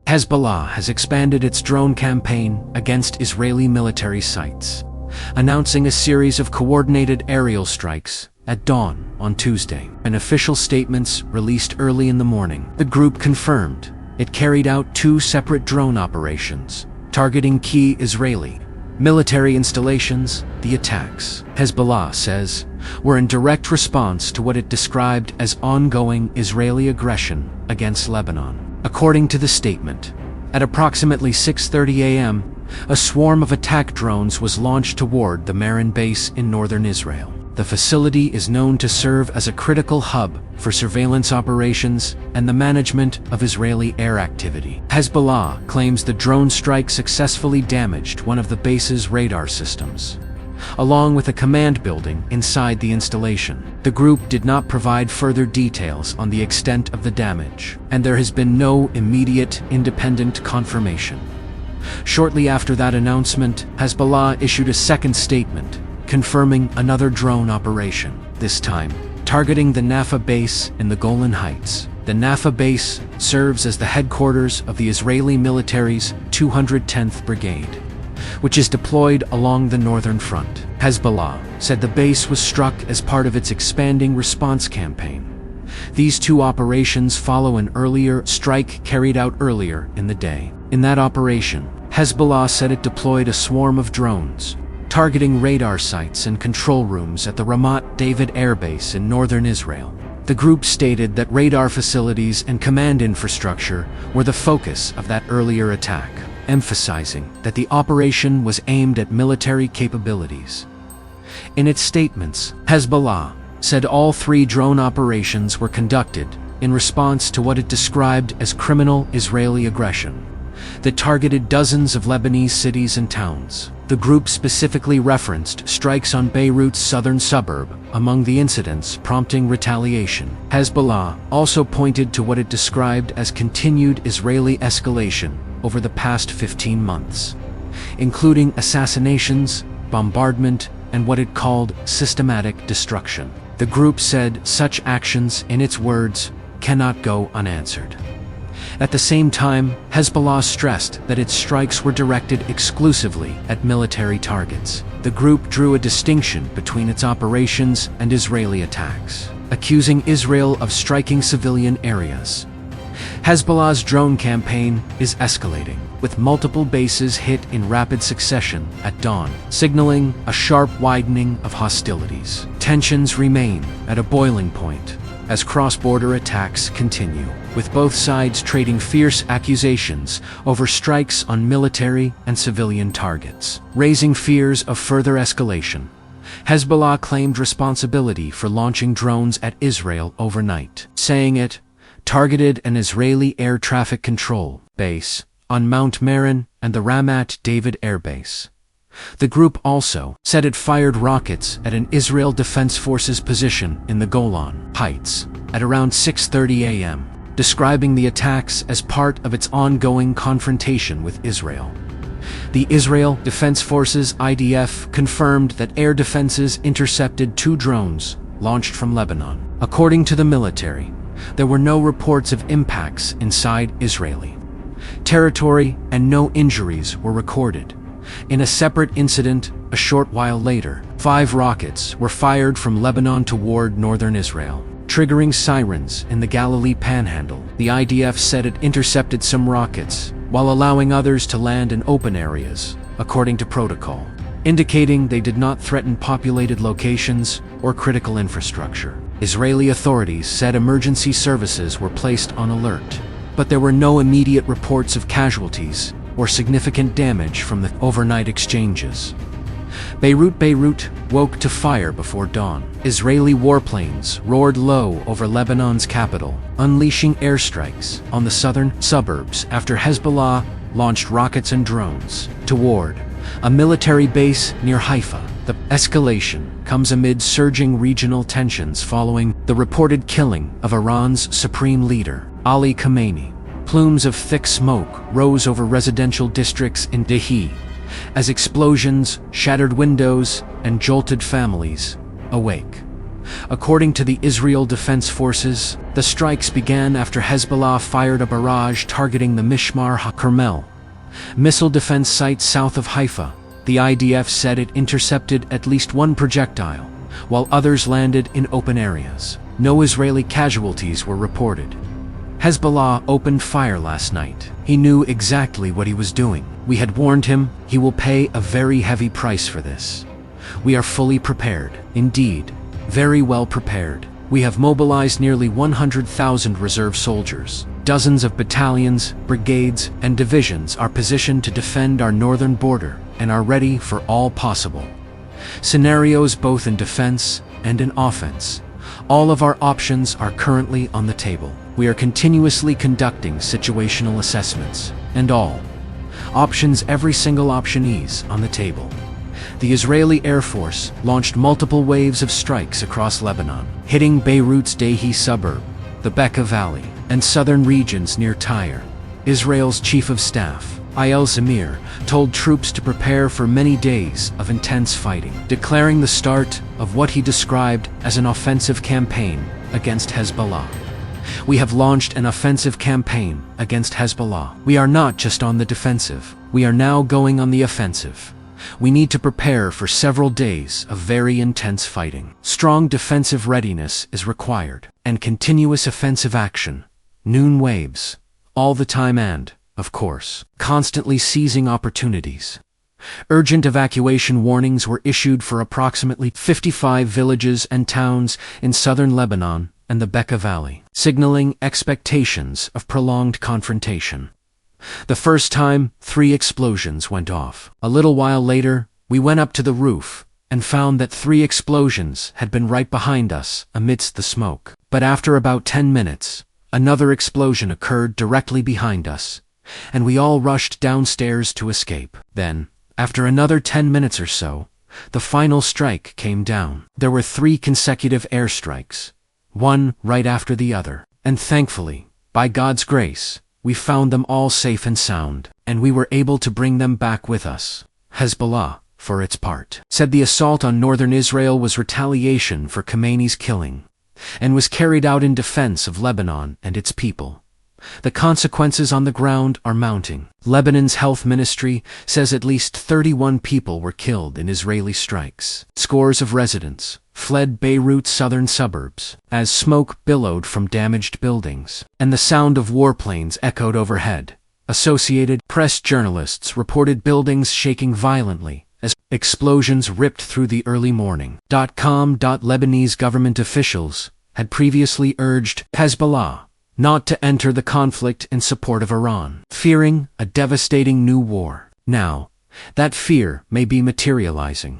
Hezbollah has expanded its drone campaign against Israeli military sites, announcing a series of coordinated aerial strikes at dawn on Tuesday. In official statements released early in the morning, the group confirmed it carried out 2 separate drone operations targeting key Israeli military installations. The attacks, Hezbollah says, were in direct response to what it described as ongoing Israeli aggression against Lebanon. According to the statement, at approximately 6:30 a.m., a swarm of attack drones was launched toward the Meron base in northern Israel. The facility is known to serve as a critical hub for surveillance operations and the management of Israeli air activity. Hezbollah claims the drone strike successfully damaged one of the base's radar systems, along with a command building inside the installation. The group did not provide further details on the extent of the damage, and there has been no immediate independent confirmation. Shortly after that announcement, Hezbollah issued a second statement, confirming another drone operation, this time targeting the Naffakh base in the Golan Heights. The Naffakh base serves as the headquarters of the Israeli military's 210th Brigade, which is deployed along the northern front. Hezbollah said the base was struck as part of its expanding response campaign. These 2 operations follow an earlier strike carried out earlier in the day. In that operation, Hezbollah said it deployed a swarm of drones targeting radar sites and control rooms at the Ramat David Air Base in northern Israel. The group stated that radar facilities and command infrastructure were the focus of that earlier attack, emphasizing that the operation was aimed at military capabilities. In its statements, Hezbollah said all 3 drone operations were conducted in response to what it described as criminal Israeli aggression that targeted dozens of Lebanese cities and towns. The group specifically referenced strikes on Beirut's southern suburb among the incidents, prompting retaliation. Hezbollah also pointed to what it described as continued Israeli escalation over the past 15 months, including assassinations, bombardment, and what it called systematic destruction. The group said such actions, in its words, cannot go unanswered. At the same time, Hezbollah stressed that its strikes were directed exclusively at military targets. The group drew a distinction between its operations and Israeli attacks, accusing Israel of striking civilian areas. Hezbollah's drone campaign is escalating, with multiple bases hit in rapid succession at dawn, signaling a sharp widening of hostilities. Tensions remain at a boiling point as cross-border attacks continue, with both sides trading fierce accusations over strikes on military and civilian targets, raising fears of further escalation. Hezbollah claimed responsibility for launching drones at Israel overnight, saying it targeted an Israeli air traffic control base on Mount Meron and the Ramat David Air Base. The group also said it fired rockets at an Israel Defense Forces position in the Golan Heights at around 6:30 a.m., describing the attacks as part of its ongoing confrontation with Israel. The Israel Defense Forces (IDF) confirmed that air defenses intercepted 2 drones launched from Lebanon. According to the military, there were no reports of impacts inside Israeli territory and no injuries were recorded. In a separate incident, a short while later, 5 rockets were fired from Lebanon toward northern Israel, triggering sirens in the Galilee Panhandle. The IDF said it intercepted some rockets, while allowing others to land in open areas, according to protocol, indicating they did not threaten populated locations or critical infrastructure. Israeli authorities said emergency services were placed on alert, but there were no immediate reports of casualties or significant damage from the overnight exchanges. Beirut woke to fire before dawn. Israeli warplanes roared low over Lebanon's capital, unleashing airstrikes on the southern suburbs after Hezbollah launched rockets and drones toward a military base near Haifa. The escalation comes amid surging regional tensions following the reported killing of Iran's supreme leader, Ali Khamenei. Plumes of thick smoke rose over residential districts in Dahi as explosions shattered windows and jolted families awake. According to the Israel Defense Forces, the strikes began after Hezbollah fired a barrage targeting the Mishmar HaKarmel missile defense site south of Haifa. The IDF said it intercepted at least one projectile, while others landed in open areas. No Israeli casualties were reported. Hezbollah opened fire last night. He knew exactly what he was doing. We had warned him he will pay a very heavy price for this. We are fully prepared. Indeed, very well prepared. We have mobilized nearly 100,000 reserve soldiers. Dozens of battalions, brigades, and divisions are positioned to defend our northern border and are ready for all possible scenarios, both in defense and in offense. All of our options are currently on the table. We are continuously conducting situational assessments, and all options, every single option is on the table. The Israeli Air Force launched multiple waves of strikes across Lebanon, hitting Beirut's Dehi suburb, the Bekaa Valley, and southern regions near Tyre. Israel's Chief of Staff, Eyal Zamir, told troops to prepare for many days of intense fighting, declaring the start of what he described as an offensive campaign against Hezbollah. We have launched an offensive campaign against Hezbollah. We are not just on the defensive. We are now going on the offensive. We need to prepare for several days of very intense fighting. Strong defensive readiness is required, and continuous offensive action, noon waves, all the time, and, of course, constantly seizing opportunities. Urgent evacuation warnings were issued for approximately 55 villages and towns in southern Lebanon and the Bekaa Valley, signaling expectations of prolonged confrontation. The first time, 3 explosions went off. A little while later, we went up to the roof and found that 3 explosions had been right behind us amidst the smoke. But after about 10 minutes, another explosion occurred directly behind us, and we all rushed downstairs to escape. Then, after another 10 minutes or so, the final strike came down. There were 3 consecutive airstrikes, one right after the other, and thankfully, by God's grace, we found them all safe and sound, and we were able to bring them back with us. Hezbollah, for its part, said the assault on northern Israel was retaliation for Khamenei's killing, and was carried out in defense of Lebanon and its people. The consequences on the ground are mounting. Lebanon's health ministry says at least 31 people were killed in Israeli strikes. Scores of residents fled Beirut's southern suburbs as smoke billowed from damaged buildings, and the sound of warplanes echoed overhead. Associated Press journalists reported buildings shaking violently as explosions ripped through the early morning. Lebanese government officials had previously urged Hezbollah not to enter the conflict in support of Iran, fearing a devastating new war. Now, that fear may be materializing.